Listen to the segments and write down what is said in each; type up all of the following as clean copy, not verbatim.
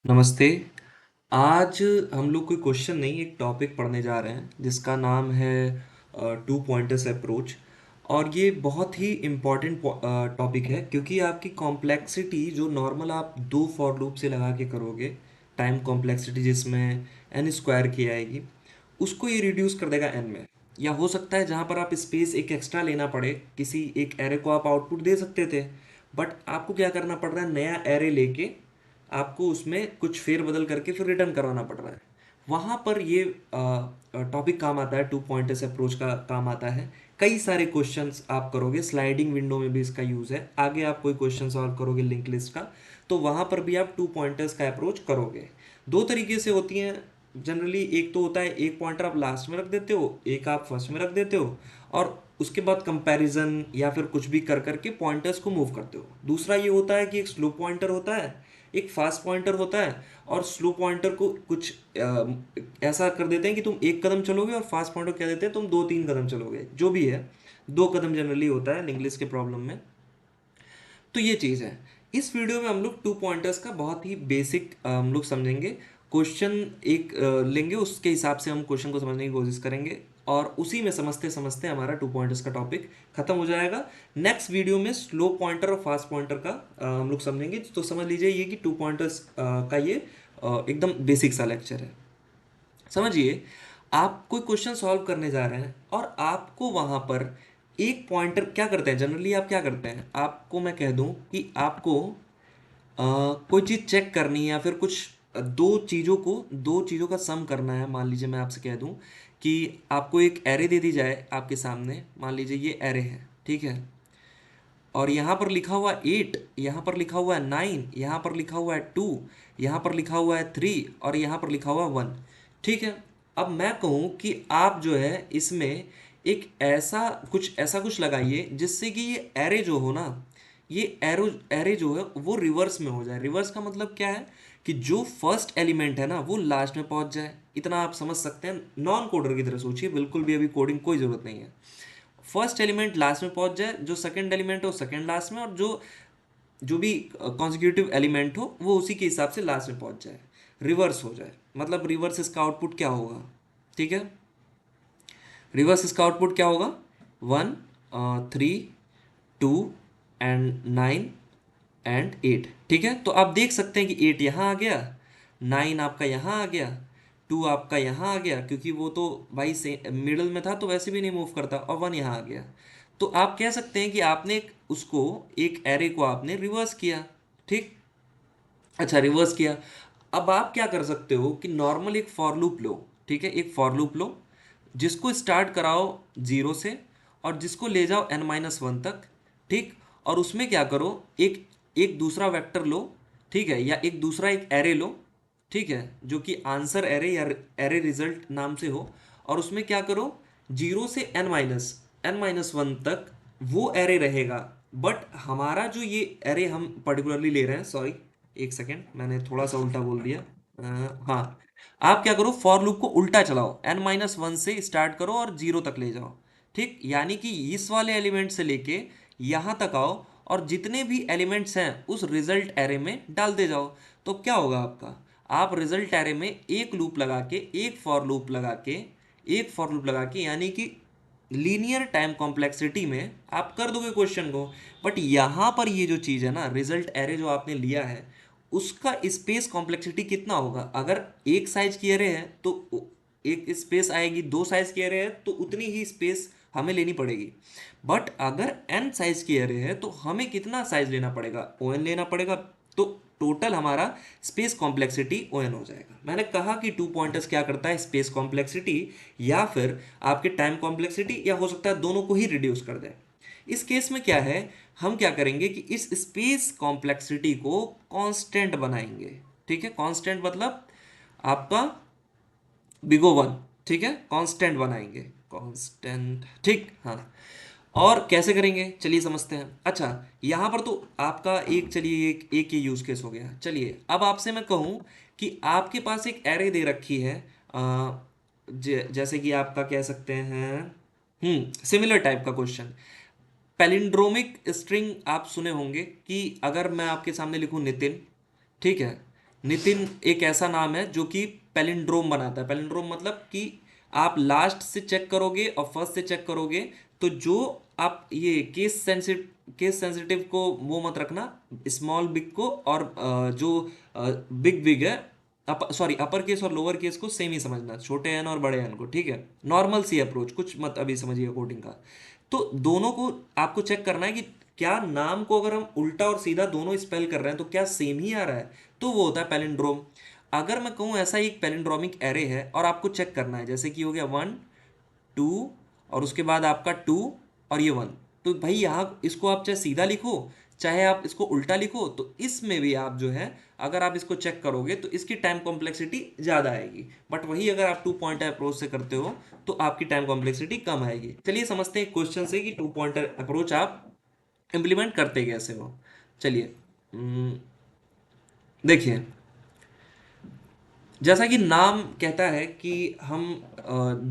नमस्ते। आज हम लोग कोई क्वेश्चन नहीं, एक टॉपिक पढ़ने जा रहे हैं जिसका नाम है टू पॉइंटर्स अप्रोच। और ये बहुत ही इम्पॉर्टेंट टॉपिक है क्योंकि आपकी कॉम्प्लेक्सिटी जो नॉर्मल आप दो फॉर लूप से लगा के करोगे, टाइम कॉम्प्लेक्सिटी जिसमें एन स्क्वायर की आएगी, उसको ये रिड्यूस कर देगा एन में। या हो सकता है जहाँ पर आप स्पेस एक एक्स्ट्रा लेना पड़े, किसी एक एरे को आप आउटपुट दे सकते थे, बट आपको क्या करना पड़ रहा है, नया एरे लेके आपको उसमें कुछ फेर बदल करके फिर रिटर्न करवाना पड़ रहा है। वहाँ पर ये टॉपिक काम आता है, टू पॉइंटर्स अप्रोच का काम आता है। कई सारे क्वेश्चंस आप करोगे, स्लाइडिंग विंडो में भी इसका यूज़ है। आगे आप कोई क्वेश्चन सॉल्व करोगे लिंक लिस्ट का, तो वहाँ पर भी आप टू पॉइंटर्स का अप्रोच करोगे। दो तरीके से होती हैं जनरली। एक तो होता है एक पॉइंटर आप लास्ट में रख देते हो, एक आप फर्स्ट में रख देते हो, और उसके बाद कंपैरिजन या फिर कुछ भी कर करके पॉइंटर्स को मूव करते हो। दूसरा ये होता है कि एक स्लो पॉइंटर होता है, एक फास्ट पॉइंटर होता है। और स्लो पॉइंटर को कुछ ऐसा कर देते हैं कि तुम एक कदम चलोगे, और फास्ट पॉइंटर कह देते हैं तुम दो तीन कदम चलोगे, जो भी है। दो कदम जनरली होता है इंग्लिश के प्रॉब्लम में। तो ये चीज़ है। इस वीडियो में हम लोग टू पॉइंटर्स का बहुत ही बेसिक हम लोग समझेंगे। क्वेश्चन एक लेंगे, उसके हिसाब से हम क्वेश्चन को समझने की कोशिश करेंगे, और उसी में समझते समझते हमारा टू पॉइंटर्स का टॉपिक खत्म हो जाएगा। नेक्स्ट वीडियो में स्लो पॉइंटर और फास्ट पॉइंटर का हम लोग समझेंगे। तो समझ लीजिए ये कि टू पॉइंटर्स का ये एकदम बेसिक सा लेक्चर है। समझिए, आप कोई क्वेश्चन सॉल्व करने जा रहे हैं और आपको वहां पर एक पॉइंटर क्या करते हैं, जनरली आप क्या करते हैं, आपको मैं कह दूं कि आपको कोई चीज़ चेक करनी है या फिर कुछ दो चीज़ों का सम करना है। मान लीजिए मैं आपसे कह दूं कि आपको एक एरे दे दी जाए आपके सामने। मान लीजिए ये एरे है, ठीक है, और यहाँ पर लिखा हुआ 8, यहाँ पर लिखा हुआ है 9, यहाँ पर लिखा हुआ है 2, यहाँ पर लिखा हुआ है 3, और यहाँ पर लिखा हुआ है 1। ठीक है। अब मैं कहूँ कि आप जो है इसमें एक ऐसा कुछ लगाइए जिससे कि ये एरे जो हो ना, ये एरे जो है वो रिवर्स में हो जाए। रिवर्स का मतलब क्या है कि जो फर्स्ट एलिमेंट है ना वो लास्ट में पहुंच जाए। इतना आप समझ सकते हैं। नॉन कोडर की तरह सोचिए, बिल्कुल भी अभी कोडिंग कोई ज़रूरत नहीं है। फर्स्ट एलिमेंट लास्ट में पहुंच जाए, जो सेकंड एलिमेंट हो सेकंड लास्ट में, और जो जो भी कॉन्जिक्यूटिव एलिमेंट हो वो उसी के हिसाब से लास्ट में पहुंच जाए, रिवर्स हो जाए। मतलब रिवर्स इसका आउटपुट क्या होगा, ठीक है। रिवर्स इसका आउटपुट क्या होगा, 1, 3, 2 एंड 9 एंड 8। ठीक है, तो आप देख सकते हैं कि 8 यहाँ आ गया, 9 आपका यहाँ आ गया, 2 आपका यहाँ आ गया, क्योंकि वो तो भाई से मिडल में था तो वैसे भी नहीं मूव करता, और 1 यहाँ आ गया। तो आप कह सकते हैं कि आपने उसको, एक एरे को आपने रिवर्स किया। ठीक। अच्छा, रिवर्स किया। अब आप क्या कर सकते हो कि नॉर्मल एक फॉर लूप लो, ठीक है, एक फॉर लूप लो जिसको स्टार्ट कराओ जीरो से, और जिसको ले जाओ n-1 तक। ठीक। और उसमें क्या करो, एक एक दूसरा वेक्टर लो, ठीक है, या एक दूसरा एक एरे लो, ठीक है, जो कि आंसर एरे या एरे रिजल्ट नाम से हो। और उसमें क्या करो, जीरो से n-1 तक वो एरे रहेगा। बट हमारा जो ये एरे हम पर्टिकुलरली ले रहे हैं, सॉरी एक सेकेंड, मैंने थोड़ा सा उल्टा बोल दिया। हाँ, आप क्या करो, फॉर लूप को उल्टा चलाओ, n-1 से स्टार्ट करो और जीरो तक ले जाओ। ठीक, यानी कि इस वाले एलिमेंट से लेके यहाँ तक आओ, और जितने भी एलिमेंट्स हैं उस रिजल्ट एरे में डाल दे जाओ। तो क्या होगा आपका, आप रिजल्ट एरे में एक लूप लगा के, एक फॉर लूप लगा के यानी कि लीनियर टाइम कॉम्प्लेक्सिटी में आप कर दोगे क्वेश्चन को। बट यहाँ पर ये जो चीज़ है ना, रिजल्ट एरे जो आपने लिया है, उसका स्पेस कॉम्प्लेक्सिटी कितना होगा। अगर एक साइज की एरे है तो एक स्पेस आएगी, दो साइज की एरे है तो उतनी ही स्पेस हमें लेनी पड़ेगी। बट अगर एन साइज की एरे है तो हमें कितना साइज लेना पड़ेगा, ओ एन लेना पड़ेगा। तो टोटल हमारा स्पेस कॉम्प्लेक्सिटी ओ एन हो जाएगा। मैंने कहा कि टू पॉइंटर्स क्या करता है, स्पेस कॉम्प्लेक्सिटी या फिर आपके टाइम कॉम्प्लेक्सिटी, या हो सकता है दोनों को ही रिड्यूस कर दे। इस केस में क्या है, हम क्या करेंगे कि इस स्पेस कॉम्प्लेक्सिटी को कांस्टेंट बनाएंगे। ठीक है, कांस्टेंट मतलब आपका बिगो वन, ठीक है, कांस्टेंट बनाएंगे, कांस्टेंट। ठीक, हाँ। और कैसे करेंगे चलिए समझते हैं। अच्छा, यहाँ पर तो आपका एक, चलिए एक ये यूज केस हो गया। चलिए अब आपसे मैं कहूँ कि आपके पास एक एरे दे रखी है, जैसे कि आपका कह सकते हैं, सिमिलर टाइप का क्वेश्चन, पैलिंड्रोमिक स्ट्रिंग आप सुने होंगे कि अगर मैं आपके सामने लिखूं नितिन, ठीक है, नितिन एक ऐसा नाम है जो कि पैलिंड्रोम बनाता है। पैलिंड्रोम मतलब कि आप लास्ट से चेक करोगे और फर्स्ट से चेक करोगे, तो जो आप ये केस सेंसिटिव को वो मत रखना, स्मॉल बिग को, और जो बिग बिग है, सॉरी अपर केस और लोअर केस को सेम ही समझना, छोटे एन और बड़े एन को, ठीक है। नॉर्मल सी अप्रोच, कुछ मत अभी समझिए कोडिंग का। तो दोनों को आपको चेक करना है कि क्या नाम को अगर हम उल्टा और सीधा दोनों स्पेल कर रहे हैं तो क्या सेम ही आ रहा है, तो वो होता है पैलिंड्रोम। अगर मैं कहूँ ऐसा एक पैलिंड्रोमिक एरे है और आपको चेक करना है, जैसे कि हो गया 1 2 और उसके बाद आपका 2 और ये 1, तो भाई यहाँ इसको आप चाहे सीधा लिखो चाहे आप इसको उल्टा लिखो, तो इसमें भी आप जो है अगर आप इसको चेक करोगे तो इसकी टाइम कॉम्प्लेक्सिटी ज़्यादा आएगी। बट वही अगर आप 2 पॉइंटर अप्रोच से करते हो तो आपकी टाइम कॉम्प्लेक्सिटी कम आएगी। चलिए समझते हैं क्वेश्चन से कि 2 पॉइंटर अप्रोच आप इम्प्लीमेंट करते कैसे हो। चलिए, देखिए, जैसा कि नाम कहता है कि हम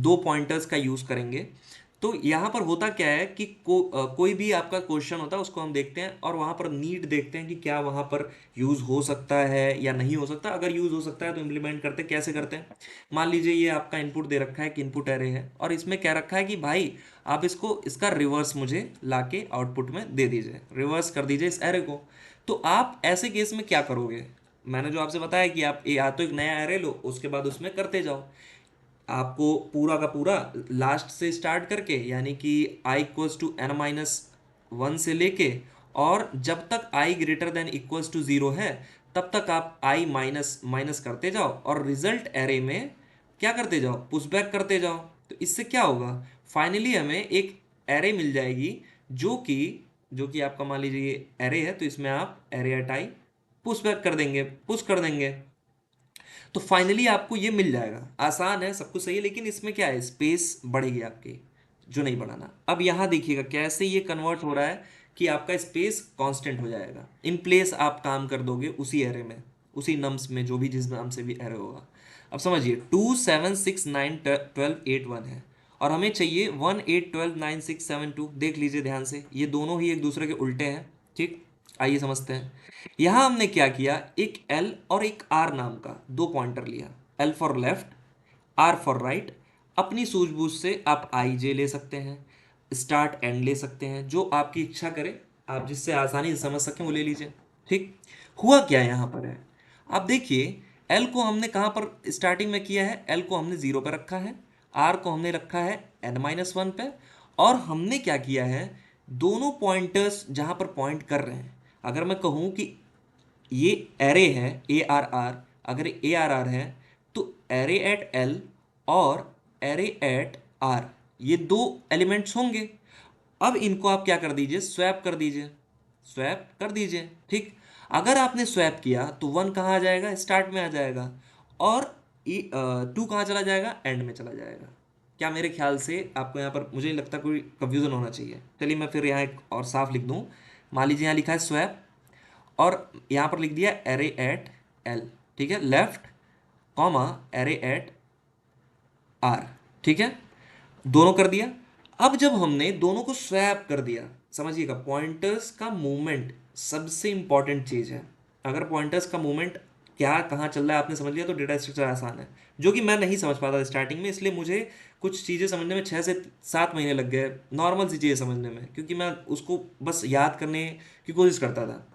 2 पॉइंटर्स का यूज़ करेंगे, तो यहाँ पर होता क्या है कि कोई भी आपका क्वेश्चन होता है उसको हम देखते हैं और वहाँ पर नीड देखते हैं कि क्या वहाँ पर यूज़ हो सकता है या नहीं हो सकता। अगर यूज़ हो सकता है तो इम्प्लीमेंट करते हैं। कैसे करते हैं? मान लीजिए ये आपका इनपुट दे रखा है कि इनपुट एरे है और इसमें क्या रखा है कि भाई आप इसको इसका रिवर्स मुझे लाके आउटपुट में दे दीजिए, रिवर्स कर दीजिए इस एरे को। तो आप ऐसे केस में क्या करोगे? मैंने जो आपसे बताया कि आप या तो एक नया एरे लो, उसके बाद उसमें करते जाओ। आपको पूरा का पूरा लास्ट से स्टार्ट करके, यानी कि i = n-1 से लेके, और जब तक i > 0 है तब तक आप i माइनस माइनस करते जाओ और रिजल्ट एरे में क्या करते जाओ, पुशबैक करते जाओ। तो इससे क्या होगा, फाइनली हमें एक एरे मिल जाएगी जो कि आपका मान लीजिए एरे है, तो इसमें आप array at I push back कर देंगे, पुश कर देंगे, तो फाइनली आपको ये मिल जाएगा। आसान है, सब कुछ सही है, लेकिन इसमें क्या है, स्पेस बढ़ेगी आपकी जो नहीं बढ़ाना। अब यहाँ देखिएगा कैसे ये कन्वर्ट हो रहा है कि आपका स्पेस कांस्टेंट हो जाएगा, इन प्लेस आप काम कर दोगे उसी एरे में, उसी नम्स में, जो भी जिस नाम से भी एरे होगा। अब समझिए 2 7 6 9 12 8 1 है और हमें चाहिए 1 8 12 9 6 7 2। देख लीजिए ध्यान से, ये दोनों ही एक दूसरे के उल्टे हैं, ठीक। आइए समझते हैं। यहां हमने क्या किया, एक एल और एक आर नाम का 2 पॉइंटर लिया, L for left, R for right. अपनी सूझबूझ से आप आई जे ले सकते हैं, स्टार्ट एंड ले सकते हैं, जो आपकी इच्छा करे, आप जिससे आसानी से समझ सकें वो ले लीजिए, ठीक। हुआ क्या यहां पर है, आप देखिए, एल को हमने कहां पर स्टार्टिंग में किया है, एल को हमने 0 पर रखा है, आर को हमने रखा है n-1 पे, और हमने क्या किया है, दोनों पॉइंटर्स जहां पर पॉइंट कर रहे हैं, अगर मैं कहूं कि ये एरे है ARR, अगर ARR है तो एरे एट L और एरे एट R, ये दो एलिमेंट्स होंगे। अब इनको आप क्या कर दीजिए, स्वैप कर दीजिए, स्वैप कर दीजिए, ठीक। अगर आपने स्वैप किया तो 1 कहाँ आ जाएगा, स्टार्ट में आ जाएगा, और 2 कहाँ चला जाएगा, एंड में चला जाएगा। क्या मेरे ख्याल से आपको यहाँ पर मुझे नहीं लगता कोई कंफ्यूजन होना चाहिए। चलिए मैं फिर यहाँ एक और साफ लिख दूँ। मान लीजिए यहाँ लिखा है स्वैप और यहाँ पर लिख दिया एरे एट एल, ठीक है, left comma array at R, ठीक है, दोनों कर दिया। अब जब हमने दोनों को स्वैप कर दिया, समझिएगा पॉइंटर्स का मूवमेंट सबसे इंपॉर्टेंट चीज है। अगर पॉइंटर्स का मूवमेंट क्या कहाँ चल रहा है आपने समझ लिया तो डेटा स्ट्रक्चर आसान है, जो कि मैं नहीं समझ पाता स्टार्टिंग में, इसलिए मुझे कुछ चीज़ें समझने में 6 से 7 महीने लग गए, नॉर्मल सी चीज़ें समझने में, क्योंकि मैं उसको बस याद करने की कोशिश करता था।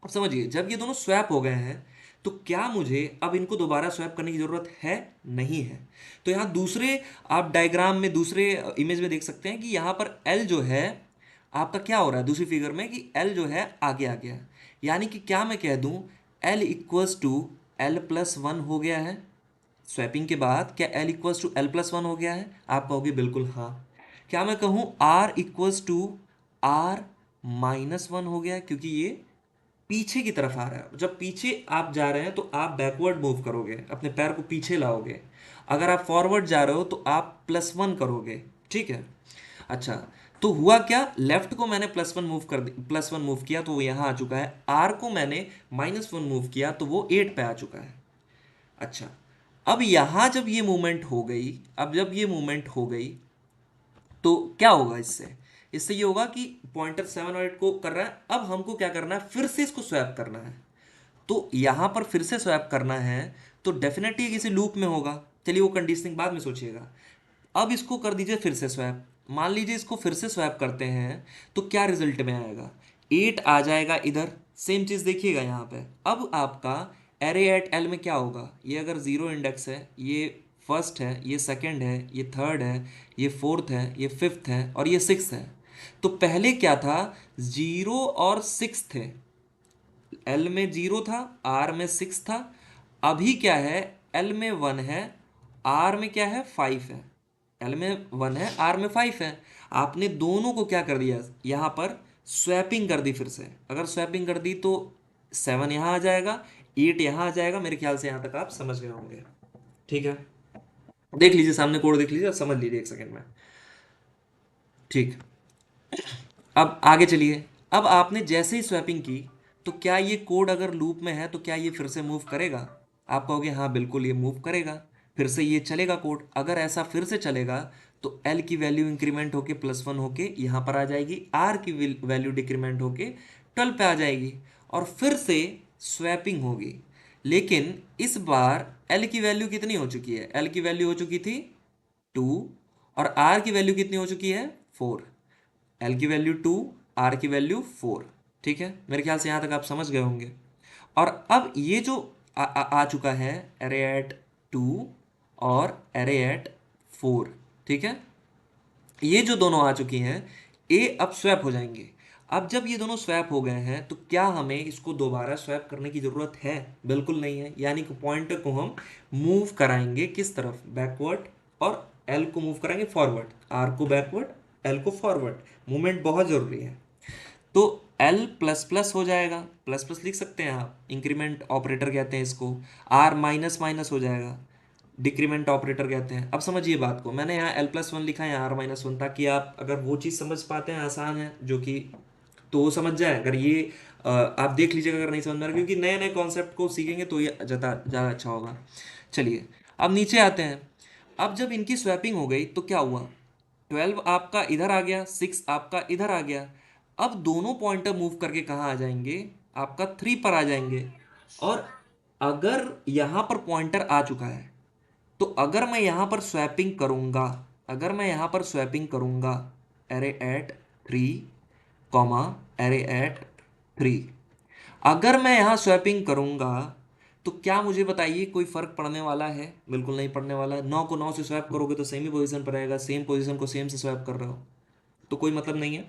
अब समझिए जब ये दोनों स्वैप हो गए हैं तो क्या मुझे अब इनको दोबारा स्वैप करने की जरूरत है, नहीं है। तो यहाँ दूसरे आप डायग्राम में, दूसरे इमेज में देख सकते हैं कि यहाँ पर एल जो है आपका क्या हो रहा है दूसरी फिगर में, कि एल जो है आगे आ गया है। यानी कि क्या मैं कह दूं, L = L+1 हो गया है। स्वैपिंग के बाद क्या L = L+1 हो गया है, आप कहोगे बिल्कुल हाँ। क्या मैं कहूँ R = R-1 हो गया है, क्योंकि ये पीछे की तरफ आ रहा है। जब पीछे आप जा रहे हैं तो आप बैकवर्ड मूव करोगे, अपने पैर को पीछे लाओगे। अगर आप फॉरवर्ड जा रहे हो तो आप +1 करोगे, ठीक है। अच्छा, तो हुआ क्या, लेफ्ट को मैंने +1 मूव किया तो वो यहाँ आ चुका है, आर को मैंने -1 मूव किया तो वो 8 पे आ चुका है। अच्छा, अब यहाँ जब ये मूवमेंट हो गई, अब जब ये मूवमेंट हो गई तो क्या होगा इससे, इससे ये होगा कि पॉइंटर 7 और 8 को कर रहा है, अब हमको क्या करना है, फिर से इसको स्वैप करना है। तो यहाँ पर फिर से स्वैप करना है तो डेफिनेटली किसी लूप में होगा। चलिए वो कंडीशनिंग बाद में सोचिएगा। अब इसको कर दीजिए फिर से स्वैप। मान लीजिए इसको फिर से स्वैप करते हैं तो क्या रिजल्ट में आएगा, 8 आ जाएगा इधर। सेम चीज़ देखिएगा यहाँ पे। अब आपका एरे एट एल में क्या होगा, ये अगर जीरो इंडेक्स है, ये फर्स्ट है, ये सेकंड है, ये थर्ड है, ये फोर्थ है, ये फिफ्थ है और ये सिक्स है। तो पहले क्या था, जीरो और सिक्स थे। एल में जीरो था, आर में सिक्स था। अभी क्या है, एल में वन है, आर में क्या है, फाइव है। एल में वन है, आर में फाइव है। आपने दोनों को क्या कर दिया, यहाँ पर स्वैपिंग कर दी। फिर से अगर स्वैपिंग कर दी तो सेवन यहाँ आ जाएगा, एट यहाँ आ जाएगा। मेरे ख्याल से यहाँ तक आप समझ गए होंगे। ठीक है, देख लीजिए सामने कोड देख लीजिए और समझ लीजिए एक सेकंड में। ठीक, अब आगे चलिए। अब आपने जैसे ही स्वैपिंग की तो क्या ये कोड अगर लूप में है तो क्या ये फिर से मूव करेगा? आप कहोगे हाँ बिल्कुल ये मूव करेगा, फिर से ये चलेगा कोड। अगर ऐसा फिर से चलेगा तो एल की वैल्यू इंक्रीमेंट होके प्लस वन होके यहाँ पर आ जाएगी, आर की वैल्यू डिक्रीमेंट होके 12 पे आ जाएगी और फिर से स्वैपिंग होगी। लेकिन इस बार एल की वैल्यू कितनी हो चुकी है, एल की वैल्यू हो चुकी थी 2 और आर की वैल्यू कितनी हो चुकी है 4। एल की वैल्यू 2, आर की वैल्यू 4। ठीक है, मेरे ख्याल से यहाँ तक आप समझ गए होंगे। और अब ये जो आ चुका है एरे एट 2 और एरे एट 4, ठीक है, ये जो दोनों आ चुकी हैं ये अब स्वैप हो जाएंगे। अब जब ये दोनों स्वैप हो गए हैं तो क्या हमें इसको दोबारा स्वैप करने की ज़रूरत है? बिल्कुल नहीं है। यानी कि पॉइंटर को हम मूव कराएंगे किस तरफ, बैकवर्ड, और एल को मूव कराएंगे फॉरवर्ड, आर को बैकवर्ड, एल को फॉरवर्ड। मूवमेंट बहुत ज़रूरी है। तो एल प्लस प्लस हो जाएगा, प्लस प्लस लिख सकते हैं आप, इंक्रीमेंट ऑपरेटर कहते हैं इसको। आर माइनस माइनस हो जाएगा, डिक्रीमेंट ऑपरेटर कहते हैं। अब समझिए बात को, मैंने यहाँ एल प्लस वन लिखा है, यहाँ आर माइनस वन, ताकि आप अगर वो चीज़ समझ पाते हैं, आसान है जो कि, तो वो समझ जाए। अगर ये आप देख लीजिएगा अगर नहीं समझ में आ रहा, क्योंकि नए नए कॉन्सेप्ट को सीखेंगे तो ये ज़्यादा ज़्यादा अच्छा होगा। चलिए अब नीचे आते हैं। अब जब इनकी स्वैपिंग हो गई तो क्या हुआ, 12 आपका इधर आ गया, 6 आपका इधर आ गया। अब दोनों पॉइंटर मूव करके कहाँ आ जाएंगे, आपका 3 पर आ जाएंगे। और अगर यहाँ पर पॉइंटर आ चुका है तो अगर मैं यहाँ पर स्वैपिंग करूँगा, अगर मैं यहाँ पर स्वैपिंग करूँगा array at 3 comma array at 3, अगर मैं यहाँ स्वैपिंग करूँगा तो क्या मुझे बताइए कोई फर्क पड़ने वाला है? बिल्कुल नहीं पड़ने वाला है। 9 को 9 से स्वैप करोगे तो सेम ही पोजीशन पर रहेगा, सेम पोजीशन को सेम से स्वैप कर रहे हो तो कोई मतलब नहीं है।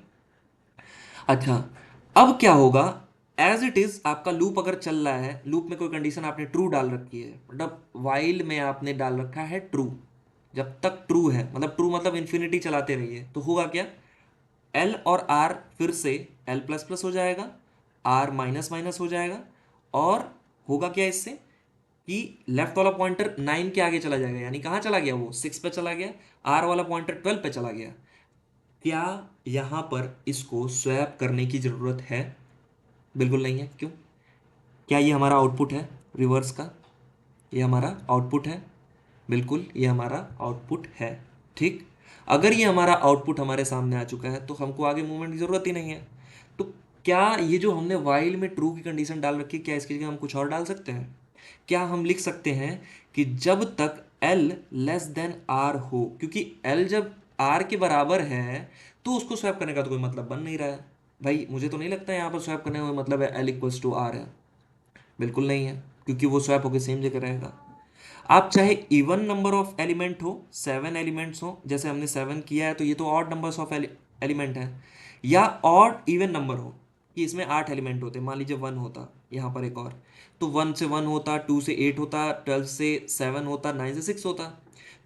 अच्छा, अब क्या होगा, एज इट इज आपका लूप अगर चल रहा है, लूप में कोई कंडीशन आपने ट्रू डाल रखी है, मतलब वाइल में आपने डाल रखा है ट्रू। जब तक ट्रू है, मतलब ट्रू मतलब इन्फिनिटी चलाते रहिए, तो होगा क्या, एल और आर फिर से एल प्लस प्लस हो जाएगा, आर माइनस माइनस हो जाएगा। और होगा क्या इससे कि लेफ्ट वाला पॉइंटर 9 के आगे चला जाएगा, यानी कहाँ चला गया, वो 6 पे चला गया। आर वाला पॉइंटर 12 पे चला गया। क्या यहाँ पर इसको स्वैप करने की ज़रूरत है? बिल्कुल नहीं है। क्यों? क्या ये हमारा आउटपुट है रिवर्स का? ये हमारा आउटपुट है, बिल्कुल ये हमारा आउटपुट है। ठीक, अगर ये हमारा आउटपुट हमारे सामने आ चुका है तो हमको आगे मूवमेंट की ज़रूरत ही नहीं है। तो क्या ये जो हमने वाइल में ट्रू की कंडीशन डाल रखी है, क्या इसकी जगह हम कुछ और डाल सकते हैं? क्या हम लिख सकते हैं कि जब तक एल लेस देन आर हो, क्योंकि एल जब आर के बराबर है तो उसको स्वैप करने का तो कोई मतलब बन नहीं रहा है। भाई मुझे तो नहीं लगता है यहाँ पर स्वैप करने का कोई मतलब है एल इक्वल्स टू आर है। बिल्कुल नहीं है, क्योंकि वो स्वैप होकर सेम जगह रहेगा। आप चाहे इवन नंबर ऑफ एलिमेंट हो, 7 एलिमेंट्स हो, जैसे हमने 7 किया है तो ये तो ऑड नंबर्स ऑफ एलिमेंट है, या ऑड इवन नंबर हो कि इसमें 8 एलिमेंट होते, मान लीजिए 1 होता यहाँ पर एक और, तो 1 से 1 होता, 2 से 8 होता, 12 से 7 होता, 9 से 6 होता।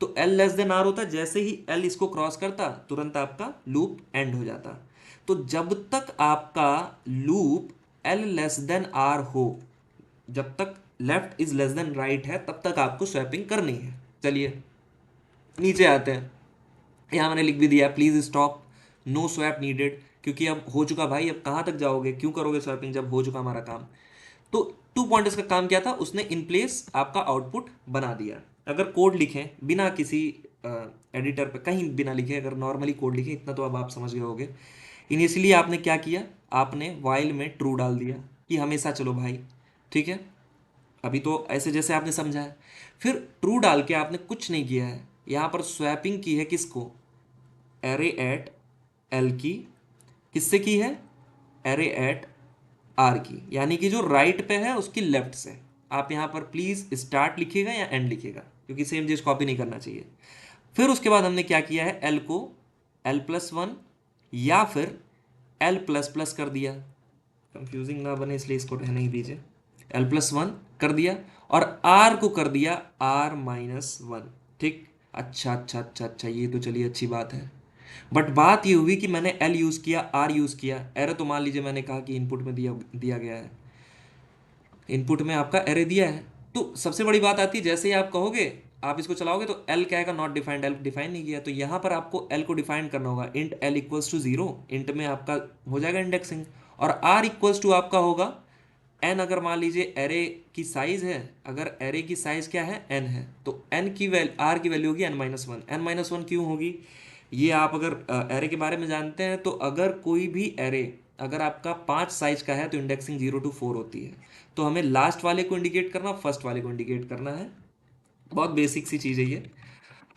तो एल लेस देन आर होता, जैसे ही एल इसको क्रॉस करता तुरंत आपका लूप एंड हो जाता। तो जब तक आपका loop L less than R हो, जब तक left is less than right है, तब तक आपको स्वैपिंग करनी है। चलिए नीचे आते हैं। यहाँ मैंने लिख भी दिया please stop, no swap needed, क्योंकि अब हो चुका भाई, अब कहाँ तक जाओगे, क्यों करोगे स्वैपिंग जब हो चुका हमारा काम। तो 2 पॉइंटर्स का काम क्या था, उसने इन प्लेस आपका आउटपुट बना दिया। अगर कोड लिखें बिना किसी एडिटर पे कहीं बिना लिखे, अगर नॉर्मली कोड लिखें, इतना तो अब आप समझ गए होगे। इनिशियली आपने क्या किया, आपने वाइल में ट्रू डाल दिया कि हमेशा चलो भाई ठीक है, अभी तो ऐसे जैसे आपने समझा है। फिर ट्रू डाल के आपने कुछ नहीं किया है, यहाँ पर स्वैपिंग की है किसको, एरे एट एल की, किससे की है, एरे एट आर की, यानी कि जो राइट पे है उसकी लेफ्ट से। आप यहाँ पर प्लीज स्टार्ट लिखिएगा या एंड लिखिएगा, क्योंकि सेम चीज कॉपी नहीं करना चाहिए। फिर उसके बाद हमने क्या किया है, एल को L+1 या फिर L++ कर दिया, कंफ्यूजिंग ना बने इसलिए इसको रहने ही दीजिए। L+1 कर दिया और R को कर दिया R-1। ठीक, अच्छा अच्छा अच्छा अच्छा, ये तो चलिए अच्छी बात है। बट बात ये हुई कि मैंने L यूज़ किया, R यूज़ किया, एरर तो मान लीजिए मैंने कहा कि इनपुट में दिया दिया गया है, इनपुट में आपका एरे दिया है। तो सबसे बड़ी बात आती है, जैसे ही आप कहोगे, आप इसको चलाओगे तो एल क्या आएगा, नॉट डिफाइंड, एल डिफाइन नहीं किया। तो यहाँ पर आपको एल को डिफाइन करना होगा, int L equals to 0, int में आपका हो जाएगा इंडेक्सिंग, और आर इक्वल्स टू आपका होगा एन। अगर मान लीजिए एरे की साइज है, अगर एरे की साइज क्या है, एन है, तो एन की वैल्यू, आर की वैल्यू होगी n-1। n-1 क्यों होगी, ये आप अगर एरे के बारे में जानते हैं तो अगर कोई भी एरे अगर आपका 5 साइज का है तो इंडेक्सिंग 0 to 4 होती है। तो हमें लास्ट वाले को इंडिकेट करना, फर्स्ट वाले को इंडिकेट करना है। बहुत बेसिक सी चीज़ है ये।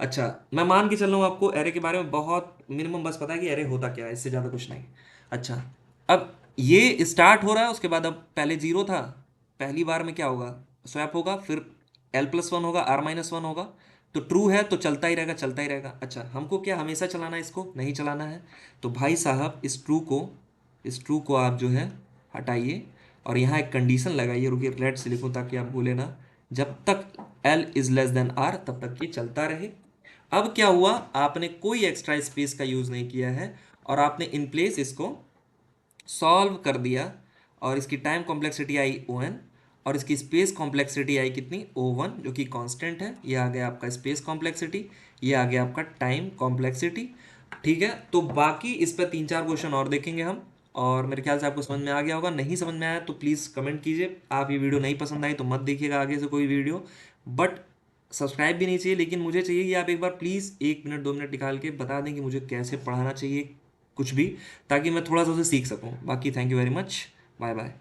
अच्छा, मैं मान के चल रहा हूँ आपको एरे के बारे में बहुत मिनिमम बस पता है कि एरे होता क्या है, इससे ज़्यादा कुछ नहीं। अच्छा, अब ये स्टार्ट हो रहा है, उसके बाद अब पहले 0 था, पहली बार में क्या होगा, स्वैप होगा, फिर L+1 होगा, R-1 होगा, तो ट्रू है तो चलता ही रहेगा, चलता ही रहेगा। अच्छा, हमको क्या हमेशा चलाना है, इसको नहीं चलाना है, तो भाई साहब इस ट्रू को आप जो है हटाइए, और यहाँ एक कंडीशन लगाइए, रुकिए रेड से लिखूँ ताकि आप भूले ना, जब तक L<R तब तक ये चलता रहे। अब क्या हुआ, आपने कोई एक्स्ट्रा स्पेस का यूज़ नहीं किया है, और आपने इन प्लेस इसको सॉल्व कर दिया, और इसकी टाइम कॉम्प्लेक्सिटी आई O(n), और इसकी स्पेस कॉम्प्लेक्सिटी आई कितनी, O(1), जो कि कांस्टेंट है। ये आ गया आपका स्पेस कॉम्प्लेक्सिटी, ये आ गया आपका टाइम कॉम्प्लेक्सिटी। ठीक है, तो बाकी इस पर 3-4 क्वेश्चन और देखेंगे हम, और मेरे ख्याल से आपको समझ में आ गया होगा। नहीं समझ में आया तो प्लीज़ कमेंट कीजिए। आप ये वीडियो नहीं पसंद आई तो मत देखिएगा आगे से कोई वीडियो, बट सब्सक्राइब भी नहीं चाहिए, लेकिन मुझे चाहिए कि आप एक बार प्लीज़ 1 मिनट 2 मिनट निकाल के बता दें कि मुझे कैसे पढ़ाना चाहिए कुछ भी, ताकि मैं थोड़ा सा उसे सीख सकूं। बाकी thank you very much, bye bye.